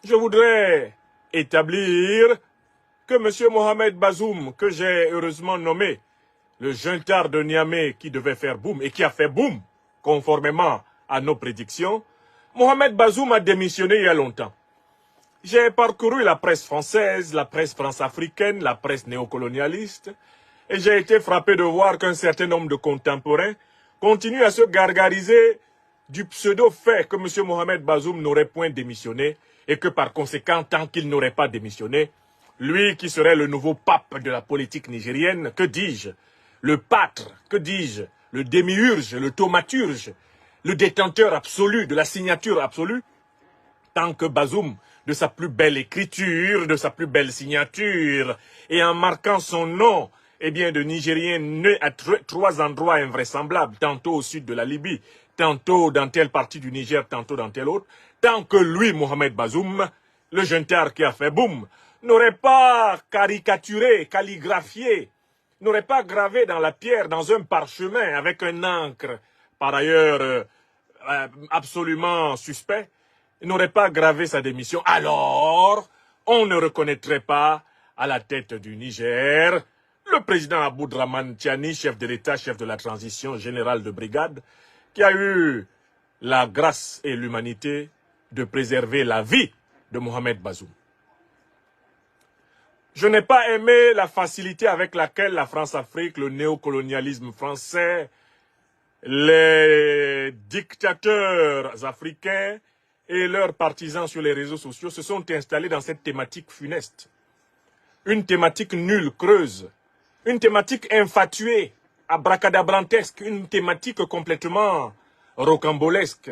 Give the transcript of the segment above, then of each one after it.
je voudrais établir que M. Mohamed Bazoum, que j'ai heureusement nommé le juntard de Niamey qui devait faire boum et qui a fait boum, conformément à nos prédictions, Mohamed Bazoum a démissionné il y a longtemps. J'ai parcouru la presse française, la presse france-africaine, la presse néocolonialiste, et j'ai été frappé de voir qu'un certain nombre de contemporains continuent à se gargariser du pseudo-fait que M. Mohamed Bazoum n'aurait point démissionné et que par conséquent, tant qu'il n'aurait pas démissionné, lui qui serait le nouveau pape de la politique nigérienne, que dis-je, le pâtre, que dis-je, le démiurge, le thaumaturge, le détenteur absolu de la signature absolue, tant que Bazoum, de sa plus belle écriture, de sa plus belle signature, et en marquant son nom, eh bien, de Nigérien né à trois endroits invraisemblables, tantôt au sud de la Libye, tantôt dans telle partie du Niger, tantôt dans telle autre, tant que lui, Mohamed Bazoum, le juntard qui a fait boum, n'aurait pas caricaturé, calligraphié, n'aurait pas gravé dans la pierre, dans un parchemin, avec un encre, par ailleurs absolument suspect, n'aurait pas gravé sa démission, alors on ne reconnaîtrait pas à la tête du Niger le président Aboudraman Tiani, chef de l'État, chef de la transition, général de brigade, qui a eu la grâce et l'humanité de préserver la vie de Mohamed Bazoum. Je n'ai pas aimé la facilité avec laquelle la France-Afrique, le néocolonialisme français, les dictateurs africains et leurs partisans sur les réseaux sociaux se sont installés dans cette thématique funeste. Une thématique nulle, creuse, une thématique infatuée, abracadabrantesque, une thématique complètement rocambolesque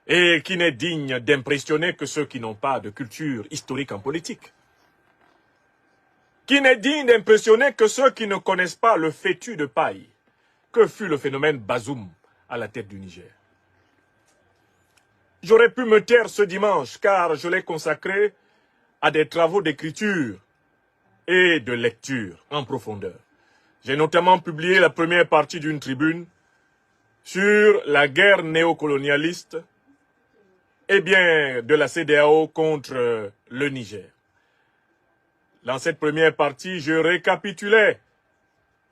et qui n'est digne d'impressionner que ceux qui n'ont pas de culture historique en politique. Qui n'est digne d'impressionner que ceux qui ne connaissent pas le fétu de paille que fut le phénomène Bazoum à la tête du Niger. J'aurais pu me taire ce dimanche car je l'ai consacré à des travaux d'écriture et de lecture en profondeur. J'ai notamment publié la première partie d'une tribune sur la guerre néocolonialiste et bien de la CEDEAO contre le Niger. Dans cette première partie, je récapitulais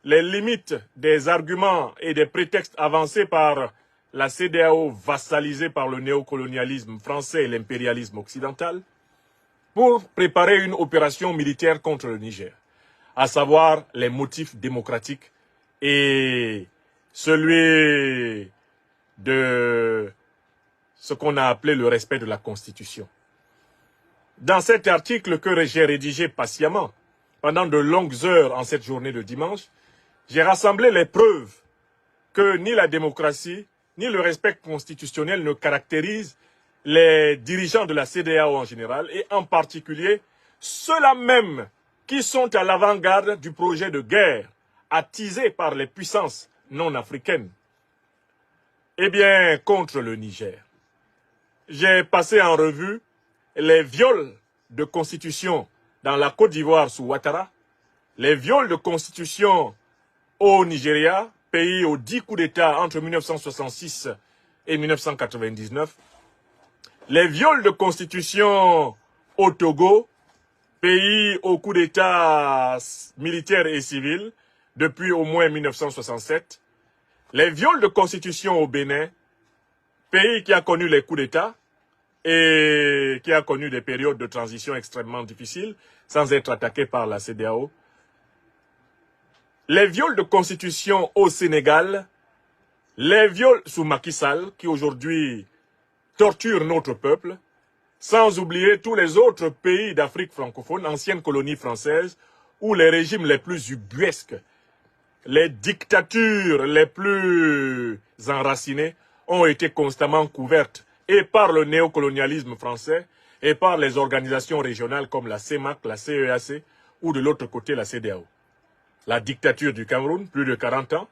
les limites des arguments et des prétextes avancés par la CEDEAO vassalisée par le néocolonialisme français et l'impérialisme occidental pour préparer une opération militaire contre le Niger, à savoir les motifs démocratiques et celui de ce qu'on a appelé le respect de la Constitution. Dans cet article que j'ai rédigé patiemment, pendant de longues heures en cette journée de dimanche, j'ai rassemblé les preuves que ni la démocratie, ni le respect constitutionnel ne caractérisent les dirigeants de la CEDEAO en général, et en particulier ceux-là même qui sont à l'avant-garde du projet de guerre attisé par les puissances non africaines, eh bien, contre le Niger. J'ai passé en revue les viols de constitution dans la Côte d'Ivoire sous Ouattara, les viols de constitution au Nigeria, pays aux 10 coups d'État entre 1966 et 1999, les viols de constitution au Togo, pays aux coups d'État militaires et civils depuis au moins 1967, les viols de constitution au Bénin, pays qui a connu les coups d'État et qui a connu des périodes de transition extrêmement difficiles sans être attaqué par la CEDEAO, les viols de constitution au Sénégal, les viols sous Macky Sall, qui aujourd'hui torture notre peuple, sans oublier tous les autres pays d'Afrique francophone, anciennes colonies françaises, où les régimes les plus ubuesques, les dictatures les plus enracinées ont été constamment couvertes et par le néocolonialisme français et par les organisations régionales comme la CEMAC, la CEAC ou de l'autre côté la CEDEAO. La dictature du Cameroun, plus de 40 ans,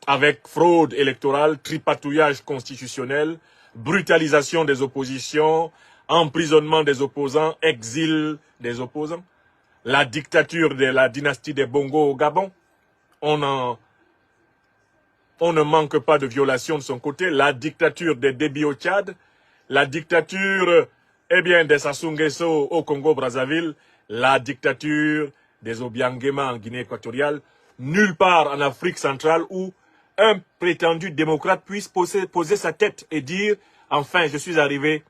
avec fraude électorale, tripatouillage constitutionnel, brutalisation des oppositions, emprisonnement des opposants, exil des opposants. La dictature de la dynastie des Bongo au Gabon, on ne manque pas de violations de son côté. La dictature des Déby au Tchad, la dictature Eh bien, des Sassou Nguesso au Congo-Brazzaville, la dictature des Obiangema en Guinée équatoriale, nulle part en Afrique centrale où un prétendu démocrate puisse poser sa tête et dire « Enfin, je suis arrivé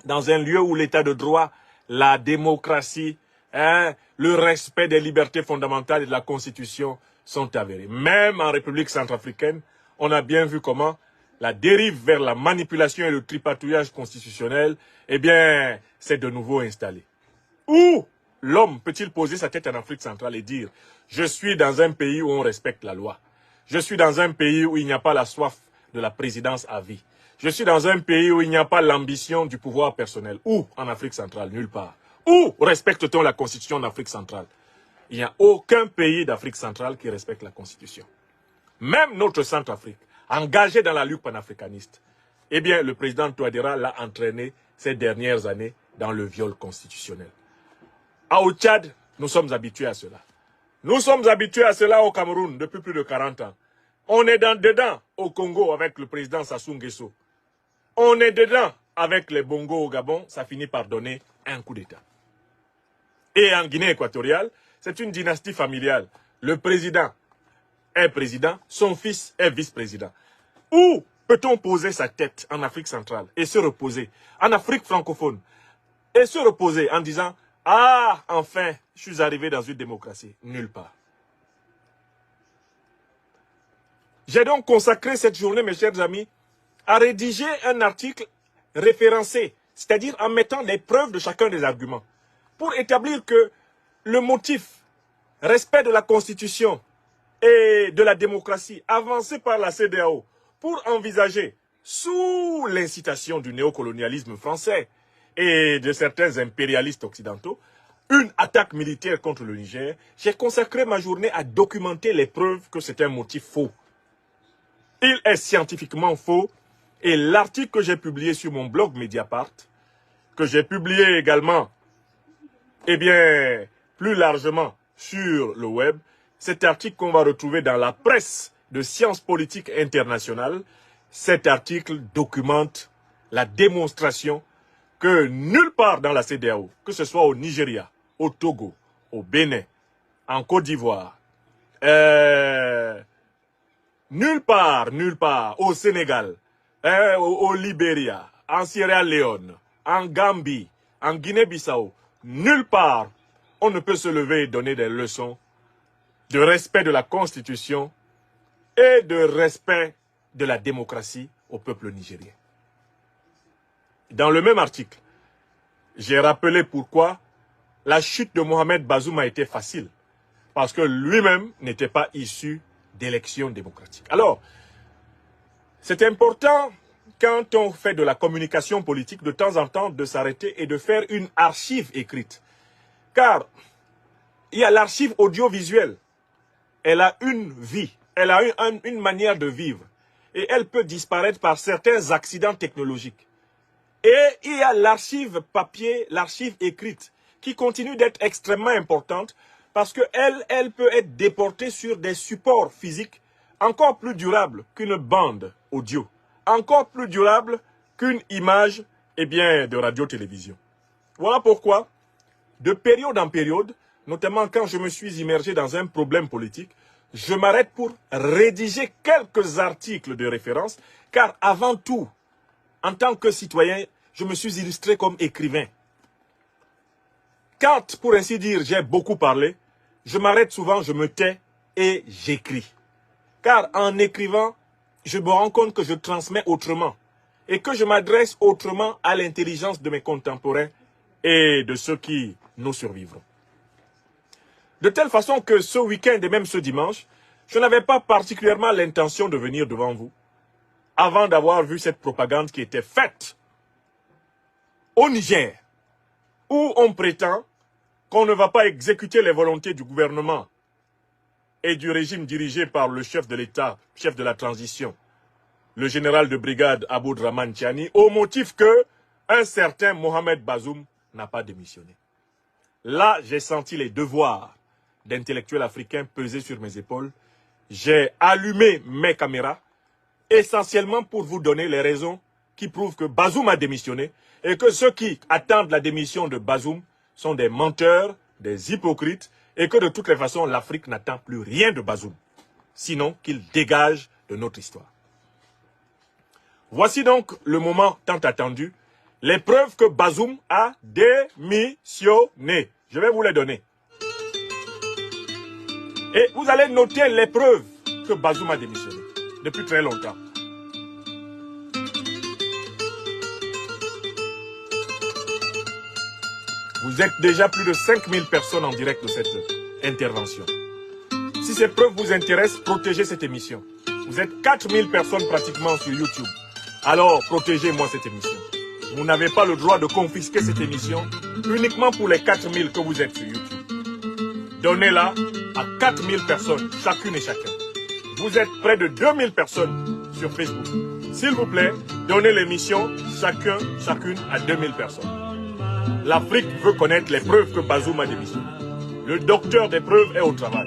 dans un lieu où l'état de droit, la démocratie, le respect des libertés fondamentales et de la Constitution sont avérés. » Même en République centrafricaine, on a bien vu comment la dérive vers la manipulation et le tripatouillage constitutionnel, eh bien, c'est de nouveau installé. Où l'homme peut-il poser sa tête en Afrique centrale et dire « Je suis dans un pays où on respecte la loi. Je suis dans un pays où il n'y a pas la soif de la présidence à vie. Je suis dans un pays où il n'y a pas l'ambition du pouvoir personnel. » Où en Afrique centrale? Nulle part. Où respecte-t-on la Constitution en Afrique centrale? Il n'y a aucun pays d'Afrique centrale qui respecte la Constitution. Même notre Centrafrique, engagé dans la lutte panafricaniste, eh bien, le président Touadéra l'a entraîné ces dernières années dans le viol constitutionnel. Au Tchad, nous sommes habitués à cela. Nous sommes habitués à cela au Cameroun depuis plus de 40 ans. On est dedans au Congo avec le président Sassou Nguesso. On est dedans avec les Bongo au Gabon, ça finit par donner un coup d'État. Et en Guinée équatoriale, c'est une dynastie familiale. Le président est président, son fils est vice-président. Où peut-on poser sa tête en Afrique centrale et se reposer, en Afrique francophone, et se reposer en disant « Ah, enfin, je suis arrivé dans une démocratie. » Nulle part. J'ai donc consacré cette journée, mes chers amis, à rédiger un article référencé, c'est-à-dire en mettant les preuves de chacun des arguments, pour établir que le motif respect de la Constitution et de la démocratie avancé par la CEDEAO pour envisager, sous l'incitation du néocolonialisme français et de certains impérialistes occidentaux, une attaque militaire contre le Niger, j'ai consacré ma journée à documenter les preuves que c'est un motif faux. Il est scientifiquement faux et l'article que j'ai publié sur mon blog Mediapart, que j'ai publié également, eh bien, plus largement sur le web, cet article qu'on va retrouver dans la presse de sciences politiques internationales, cet article documente la démonstration que nulle part dans la CEDEAO, que ce soit au Nigeria, au Togo, au Bénin, en Côte d'Ivoire, nulle part, au Sénégal, au Libéria, en Sierra Leone, en Gambie, en Guinée-Bissau, nulle part, on ne peut se lever et donner des leçons de respect de la Constitution et de respect de la démocratie au peuple nigérien. Dans le même article, j'ai rappelé pourquoi la chute de Mohamed Bazoum a été facile. Parce que lui-même n'était pas issu d'élections démocratiques. Alors, c'est important, quand on fait de la communication politique, de temps en temps, de s'arrêter et de faire une archive écrite. Car il y a l'archive audiovisuelle. Elle a une vie, elle a une manière de vivre. Et elle peut disparaître par certains accidents technologiques. Et il y a l'archive papier, l'archive écrite, qui continue d'être extrêmement importante parce qu'elle peut être déportée sur des supports physiques encore plus durables qu'une bande audio, encore plus durables qu'une image de radio-télévision. Voilà pourquoi, de période en période, notamment quand je me suis immergé dans un problème politique, je m'arrête pour rédiger quelques articles de référence, car avant tout, en tant que citoyen, je me suis illustré comme écrivain. Quand, pour ainsi dire, j'ai beaucoup parlé, je m'arrête souvent, je me tais et j'écris. Car en écrivant, je me rends compte que je transmets autrement et que je m'adresse autrement à l'intelligence de mes contemporains et de ceux qui nous survivront. De telle façon que ce week-end et même ce dimanche, je n'avais pas particulièrement l'intention de venir devant vous avant d'avoir vu cette propagande qui était faite au Niger, où on prétend qu'on ne va pas exécuter les volontés du gouvernement et du régime dirigé par le chef de l'État, chef de la transition, le général de brigade Aboudraman Tiani, au motif que un certain Mohamed Bazoum n'a pas démissionné. Là, j'ai senti les devoirs d'intellectuel africain peser sur mes épaules. J'ai allumé mes caméras, essentiellement pour vous donner les raisons qui prouvent que Bazoum a démissionné et que ceux qui attendent la démission de Bazoum sont des menteurs, des hypocrites et que de toutes les façons, l'Afrique n'attend plus rien de Bazoum, sinon qu'il dégage de notre histoire. Voici donc le moment tant attendu, les preuves que Bazoum a démissionné. Je vais vous les donner. Et vous allez noter les preuves que Bazoum a démissionné depuis très longtemps. Vous êtes déjà plus de 5000 personnes en direct de cette intervention. Si ces preuves vous intéressent, protégez cette émission. Vous êtes 4000 personnes pratiquement sur YouTube. Alors, protégez-moi cette émission. Vous n'avez pas le droit de confisquer cette émission uniquement pour les 4000 que vous êtes sur YouTube. Donnez-la à 4000 personnes, chacune et chacun. Vous êtes près de 2000 personnes sur Facebook. S'il vous plaît, donnez l'émission chacune à 2000 personnes. L'Afrique veut connaître les preuves que Bazoum a démissionné. Le docteur des preuves est au travail.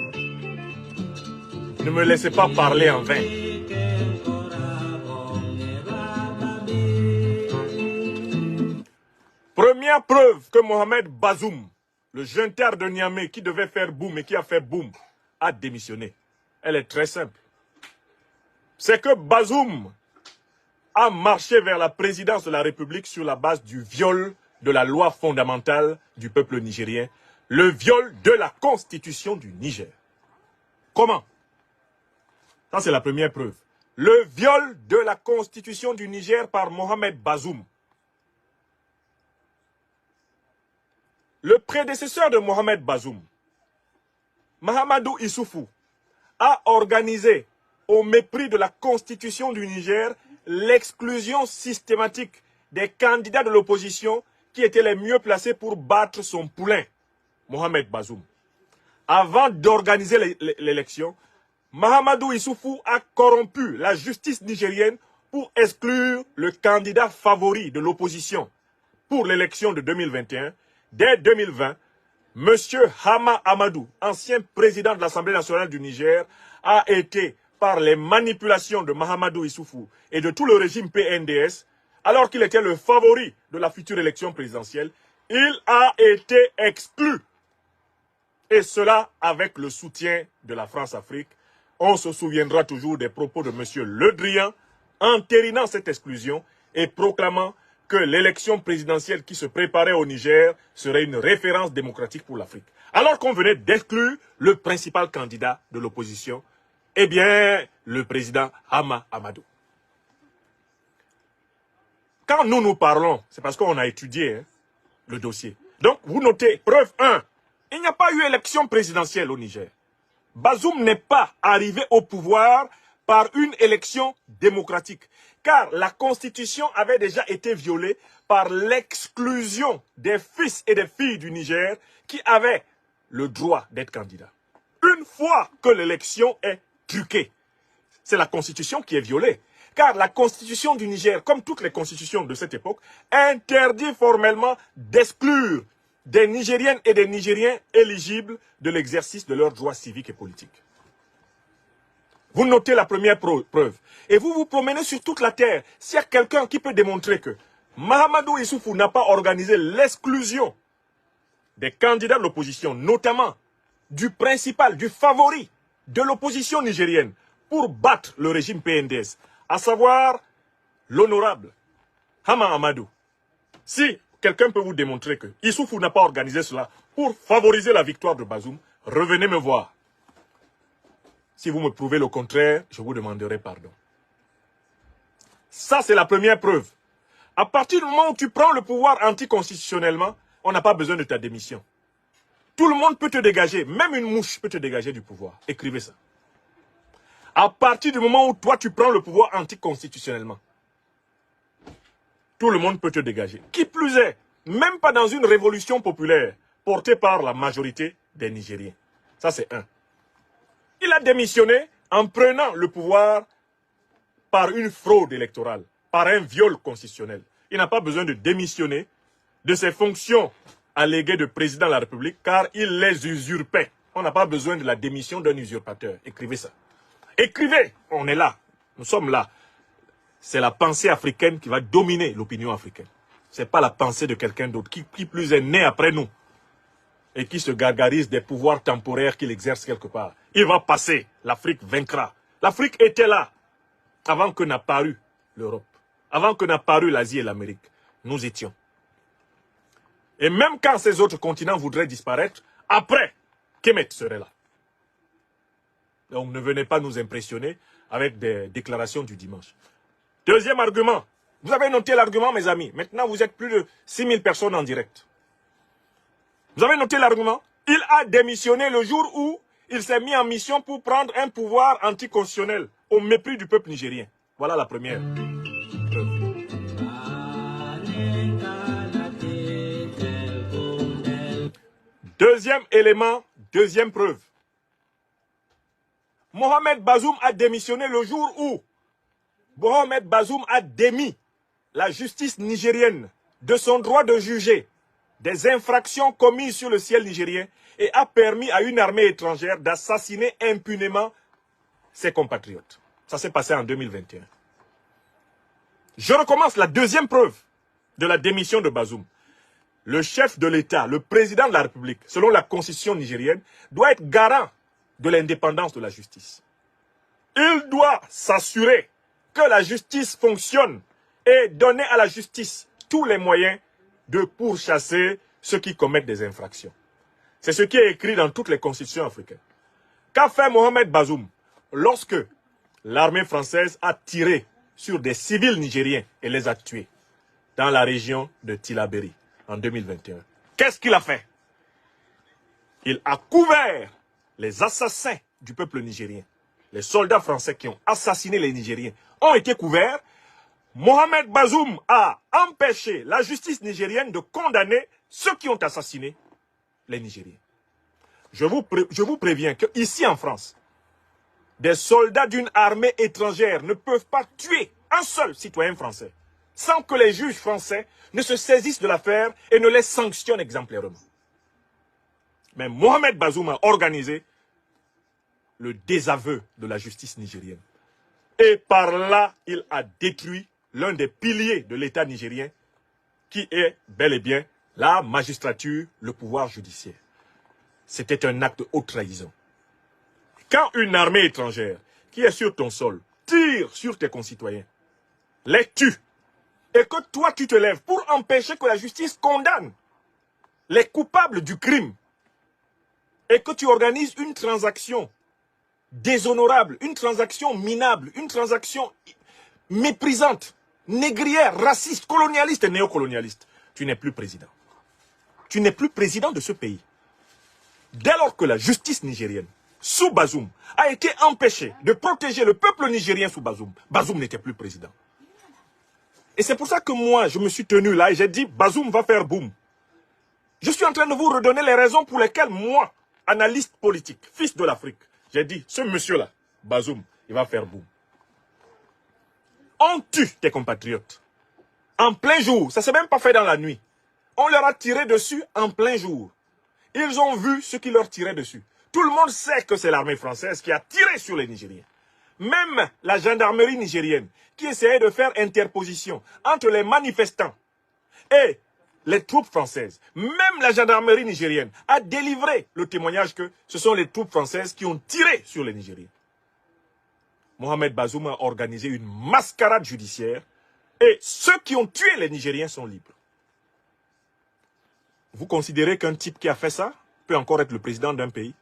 Ne me laissez pas parler en vain. Première preuve que Mohamed Bazoum, le junteur de Niamey qui devait faire boum et qui a fait boum, a démissionné. Elle est très simple. C'est que Bazoum a marché vers la présidence de la République sur la base du viol de la loi fondamentale du peuple nigérien, le viol de la constitution du Niger. Comment? Ça, c'est la première preuve. Le viol de la constitution du Niger par Mohamed Bazoum. Le prédécesseur de Mohamed Bazoum, Mahamadou Issoufou, a organisé, au mépris de la constitution du Niger, l'exclusion systématique des candidats de l'opposition qui étaient les mieux placés pour battre son poulain, Mohamed Bazoum. Avant d'organiser l'élection, Mahamadou Issoufou a corrompu la justice nigérienne pour exclure le candidat favori de l'opposition pour l'élection de 2021. Dès 2020, M. Hama Amadou, ancien président de l'Assemblée nationale du Niger, a été, par les manipulations de Mahamadou Issoufou et de tout le régime PNDS, alors qu'il était le favori de la future élection présidentielle, il a été exclu. Et cela avec le soutien de la France-Afrique. On se souviendra toujours des propos de M. Le Drian, entérinant cette exclusion et proclamant que l'élection présidentielle qui se préparait au Niger serait une référence démocratique pour l'Afrique. Alors qu'on venait d'exclure le principal candidat de l'opposition, eh bien, le président Hama Amadou. Quand nous parlons, c'est parce qu'on a étudié le dossier. Donc, vous notez, preuve 1, il n'y a pas eu élection présidentielle au Niger. Bazoum n'est pas arrivé au pouvoir par une élection démocratique, car la Constitution avait déjà été violée par l'exclusion des fils et des filles du Niger qui avaient le droit d'être candidats. Une fois que l'élection est truquée, c'est la Constitution qui est violée, car la Constitution du Niger, comme toutes les constitutions de cette époque, interdit formellement d'exclure des Nigériennes et des Nigériens éligibles de l'exercice de leurs droits civiques et politiques. Vous notez la première preuve. Et vous vous promenez sur toute la terre. S'il y a quelqu'un qui peut démontrer que Mahamadou Issoufou n'a pas organisé l'exclusion des candidats de l'opposition, notamment du principal, du favori de l'opposition nigérienne, pour battre le régime PNDS, à savoir l'honorable Hama Amadou. Si quelqu'un peut vous démontrer que Issoufou n'a pas organisé cela pour favoriser la victoire de Bazoum, revenez me voir. Si vous me prouvez le contraire, je vous demanderai pardon. Ça, c'est la première preuve. À partir du moment où tu prends le pouvoir anticonstitutionnellement, on n'a pas besoin de ta démission. Tout le monde peut te dégager, même une mouche peut te dégager du pouvoir. Écrivez ça. À partir du moment où toi, tu prends le pouvoir anticonstitutionnellement, tout le monde peut te dégager. Qui plus est, même pas dans une révolution populaire portée par la majorité des Nigériens. Ça, c'est un. Il a démissionné en prenant le pouvoir par une fraude électorale, par un viol constitutionnel. Il n'a pas besoin de démissionner de ses fonctions alléguées de président de la République, car il les usurpait. On n'a pas besoin de la démission d'un usurpateur. Écrivez ça. Écrivez, on est là, nous sommes là. c'est la pensée africaine qui va dominer l'opinion africaine. Ce n'est pas la pensée de quelqu'un d'autre qui plus est né après nous et qui se gargarise des pouvoirs temporaires qu'il exerce quelque part. Il va passer, l'Afrique vaincra. L'Afrique était là avant que n'apparut l'Europe, avant que n'apparut l'Asie et l'Amérique. Nous étions. Et même quand ces autres continents voudraient disparaître, après, Kemet serait là. Donc ne venez pas nous impressionner avec des déclarations du dimanche. Deuxième argument. Vous avez noté l'argument, mes amis. Maintenant, vous êtes plus de 6000 personnes en direct. Vous avez noté l'argument? Il a démissionné le jour où il s'est mis en mission pour prendre un pouvoir anticonstitutionnel au mépris du peuple nigérien. Voilà la première preuve. Deuxième élément, deuxième preuve. Mohamed Bazoum a démissionné le jour où Mohamed Bazoum a démis la justice nigérienne de son droit de juger des infractions commises sur le ciel nigérien et a permis à une armée étrangère d'assassiner impunément ses compatriotes. Ça s'est passé en 2021. Je recommence la deuxième preuve de la démission de Bazoum. Le chef de l'État, le président de la République, selon la constitution nigérienne, doit être garant de l'indépendance de la justice. Il doit s'assurer que la justice fonctionne et donner à la justice tous les moyens de pourchasser ceux qui commettent des infractions. C'est ce qui est écrit dans toutes les constitutions africaines. Qu'a fait Mohamed Bazoum lorsque l'armée française a tiré sur des civils nigériens et les a tués dans la région de Tillabéri en 2021? Qu'est-ce qu'il a fait? Il a couvert les assassins du peuple nigérien. Les soldats français qui ont assassiné les Nigériens ont été couverts. Mohamed Bazoum a empêché la justice nigérienne de condamner ceux qui ont assassiné les Nigériens. Je vous préviens qu'ici en France, des soldats d'une armée étrangère ne peuvent pas tuer un seul citoyen français sans que les juges français ne se saisissent de l'affaire et ne les sanctionnent exemplairement. Mais Mohamed Bazoum a organisé le désaveu de la justice nigérienne. Et par là, il a détruit l'un des piliers de l'État nigérien, qui est bel et bien la magistrature, le pouvoir judiciaire. C'était un acte de haute trahison. Quand une armée étrangère qui est sur ton sol tire sur tes concitoyens, les tue, et que toi tu te lèves pour empêcher que la justice condamne les coupables du crime, et que tu organises une transaction déshonorable, une transaction minable, une transaction méprisante, négrière, raciste, colonialiste et néocolonialiste, tu n'es plus président. Tu n'es plus président de ce pays. Dès lors que la justice nigérienne, sous Bazoum, a été empêchée de protéger le peuple nigérien sous Bazoum, Bazoum n'était plus président. Et c'est pour ça que moi, je me suis tenu là et j'ai dit, Bazoum va faire boum. Je suis en train de vous redonner les raisons pour lesquelles moi, analyste politique, fils de l'Afrique, j'ai dit, ce monsieur-là, Bazoum, il va faire boum. On tue tes compatriotes. En plein jour, ça ne s'est même pas fait dans la nuit. On leur a tiré dessus en plein jour. Ils ont vu ce qui leur tirait dessus. Tout le monde sait que c'est l'armée française qui a tiré sur les Nigériens. Même la gendarmerie nigérienne, qui essayait de faire interposition entre les manifestants et les troupes françaises, même la gendarmerie nigérienne a délivré le témoignage que ce sont les troupes françaises qui ont tiré sur les Nigériens. Mohamed Bazoum a organisé une mascarade judiciaire et ceux qui ont tué les Nigériens sont libres. Vous considérez qu'un type qui a fait ça peut encore être le président d'un pays?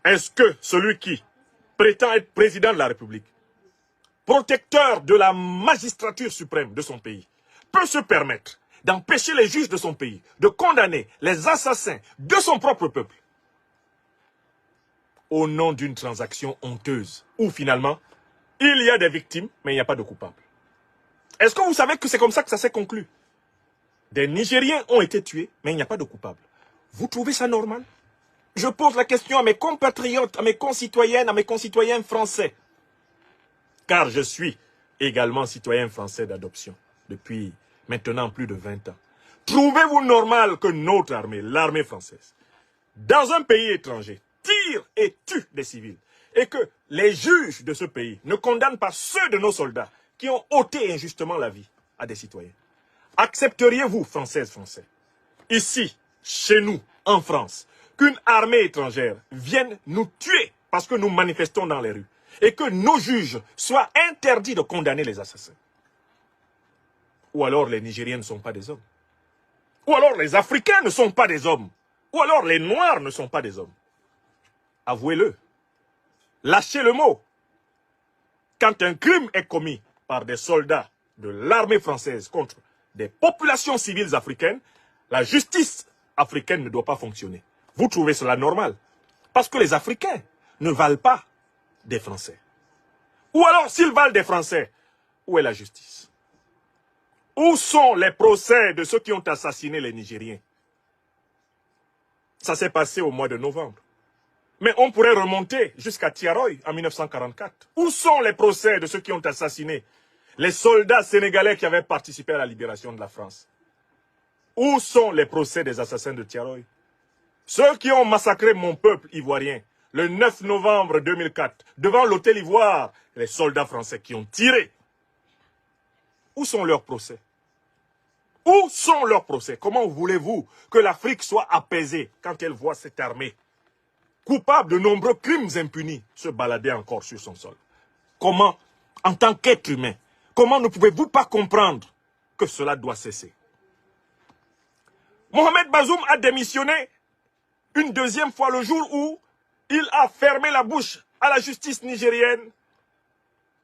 Est-ce que celui qui prétend être président de la République, protecteur de la magistrature suprême de son pays, peut se permettre d'empêcher les juges de son pays de condamner les assassins de son propre peuple au nom d'une transaction honteuse où finalement il y a des victimes mais il n'y a pas de coupables? Est-ce que vous savez que c'est comme ça que ça s'est conclu? Des Nigériens ont été tués mais il n'y a pas de coupables. Vous trouvez ça normal? Je pose la question à mes compatriotes, à mes concitoyennes, à mes concitoyens français. Car je suis également citoyen français d'adoption depuis maintenant plus de 20 ans. Trouvez-vous normal que notre armée, l'armée française, dans un pays étranger, tire et tue des civils et que les juges de ce pays ne condamnent pas ceux de nos soldats qui ont ôté injustement la vie à des citoyens, accepteriez-vous, Françaises, Français, ici, chez nous, en France, qu'une armée étrangère vienne nous tuer parce que nous manifestons dans les rues et que nos juges soient interdits de condamner les assassins? Ou alors les Nigériens ne sont pas des hommes. Ou alors les Africains ne sont pas des hommes. Ou alors les Noirs ne sont pas des hommes. Avouez-le. Lâchez le mot. Quand un crime est commis par des soldats de l'armée française contre des populations civiles africaines, la justice africaine ne doit pas fonctionner. Vous trouvez cela normal? Parce que les Africains ne valent pas des Français. Ou alors, s'ils valent des Français, où est la justice? Où sont les procès de ceux qui ont assassiné les Nigériens? Ça s'est passé au mois de novembre. Mais on pourrait remonter jusqu'à Tiaroy en 1944. Où sont les procès de ceux qui ont assassiné les soldats sénégalais qui avaient participé à la libération de la France? Où sont les procès des assassins de Tiaroy? Ceux qui ont massacré mon peuple ivoirien le 9 novembre 2004 devant l'hôtel Ivoire, les soldats français qui ont tiré. Où sont leurs procès? Où sont leurs procès? Comment voulez-vous que l'Afrique soit apaisée quand elle voit cette armée coupable de nombreux crimes impunis se balader encore sur son sol? Comment, en tant qu'être humain, comment ne pouvez-vous pas comprendre que cela doit cesser? Mohamed Bazoum a démissionné une deuxième fois le jour où il a fermé la bouche à la justice nigérienne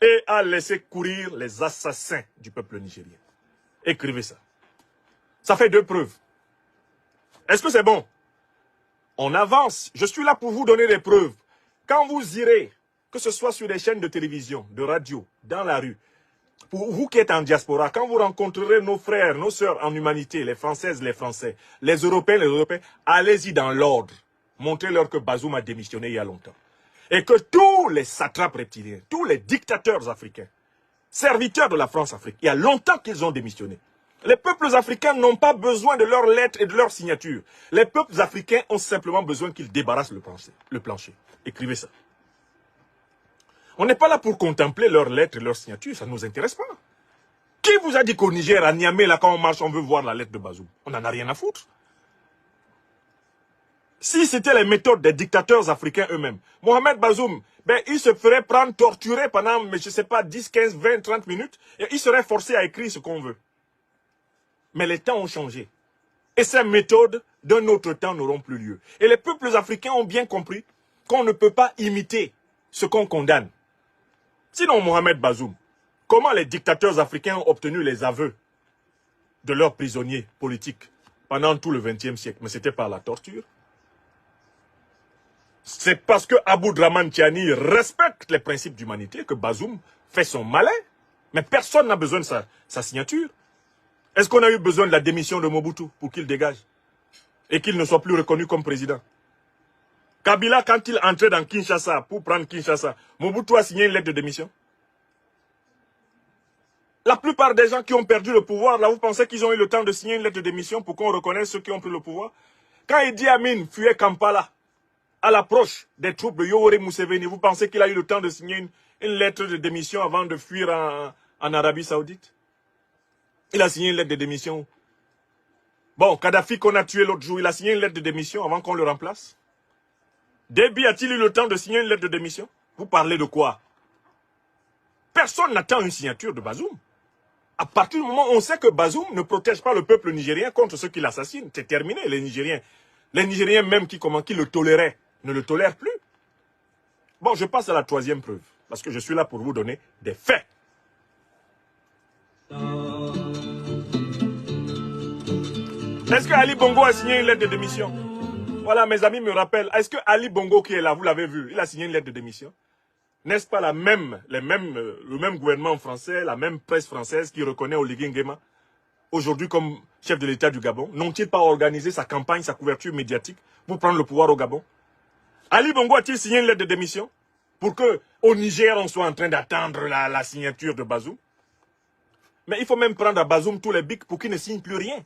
et a laissé courir les assassins du peuple nigérien. Écrivez ça. Ça fait 2 preuves. Est-ce que c'est bon? On avance. Je suis là pour vous donner des preuves. Quand vous irez, que ce soit sur les chaînes de télévision, de radio, dans la rue, pour vous qui êtes en diaspora, quand vous rencontrerez nos frères, nos sœurs en humanité, les Françaises, les Français, les Européens, allez-y dans l'ordre. Montrez-leur que Bazoum a démissionné il y a longtemps. Et que tous les satrapes reptiliens, tous les dictateurs africains, serviteurs de la France-Afrique, il y a longtemps qu'ils ont démissionné. Les peuples africains n'ont pas besoin de leurs lettres et de leurs signatures. Les peuples africains ont simplement besoin qu'ils débarrassent le plancher. Écrivez ça. On n'est pas là pour contempler leurs lettres et leurs signatures, ça ne nous intéresse pas. Qui vous a dit qu'au Niger, à Niamey, là, quand on marche, on veut voir la lettre de Bazoum? On n'en a rien à foutre. Si c'était les méthodes des dictateurs africains eux-mêmes, Mohamed Bazoum, ben, il se ferait prendre, torturer pendant, je ne sais pas, 10, 15, 20, 30 minutes, et il serait forcé à écrire ce qu'on veut. Mais les temps ont changé. Et ces méthodes d'un autre temps n'auront plus lieu. Et les peuples africains ont bien compris qu'on ne peut pas imiter ce qu'on condamne. Sinon, Mohamed Bazoum, comment les dictateurs africains ont obtenu les aveux de leurs prisonniers politiques pendant tout le XXe siècle? Mais c'était par la torture. C'est parce que Aboudraman Tiani respecte les principes d'humanité que Bazoum fait son malin. Mais personne n'a besoin de sa signature. Est-ce qu'on a eu besoin de la démission de Mobutu pour qu'il dégage et qu'il ne soit plus reconnu comme président? Kabila, quand il entrait dans Kinshasa pour prendre Kinshasa, Mobutu a signé une lettre de démission. La plupart des gens qui ont perdu le pouvoir, là, vous pensez qu'ils ont eu le temps de signer une lettre de démission pour qu'on reconnaisse ceux qui ont pris le pouvoir? Quand Idi Amin fuyait Kampala, à l'approche des troupes de Yoweri Museveni, vous pensez qu'il a eu le temps de signer une lettre de démission avant de fuir en Arabie Saoudite? Il a signé une lettre de démission. Bon, Kadhafi qu'on a tué l'autre jour, il a signé une lettre de démission avant qu'on le remplace. Déby a-t-il eu le temps de signer une lettre de démission? Vous parlez de quoi? Personne n'attend une signature de Bazoum. À partir du moment où on sait que Bazoum ne protège pas le peuple nigérien contre ceux qui l'assassinent, c'est terminé, les Nigériens. Les Nigériens même qui le toléraient, ne le tolèrent plus. Bon, je passe à la 3e preuve, parce que je suis là pour vous donner des faits. Est-ce que Ali Bongo a signé une lettre de démission? Voilà, mes amis me rappellent. Est-ce que Ali Bongo qui est là, vous l'avez vu, il a signé une lettre de démission? N'est-ce pas le même gouvernement français, la même presse française qui reconnaît Oligui Nguema aujourd'hui comme chef de l'État du Gabon? N'ont-ils pas organisé sa campagne, sa couverture médiatique pour prendre le pouvoir au Gabon? Ali Bongo a-t-il signé une lettre de démission pour que au Niger, on soit en train d'attendre la signature de Bazoum? Mais il faut même prendre à Bazoum tous les bics pour qu'il ne signe plus rien.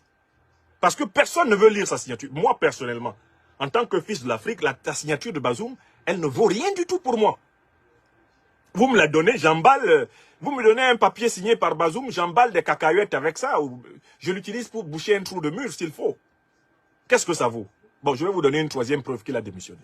Parce que personne ne veut lire sa signature. Moi, personnellement, en tant que fils de l'Afrique, la signature de Bazoum, elle ne vaut rien du tout pour moi. Vous me la donnez, j'emballe. Vous me donnez un papier signé par Bazoum, j'emballe des cacahuètes avec ça. Je l'utilise pour boucher un trou de mur s'il faut. Qu'est-ce que ça vaut? Bon, je vais vous donner une troisième preuve qu'il a démissionné.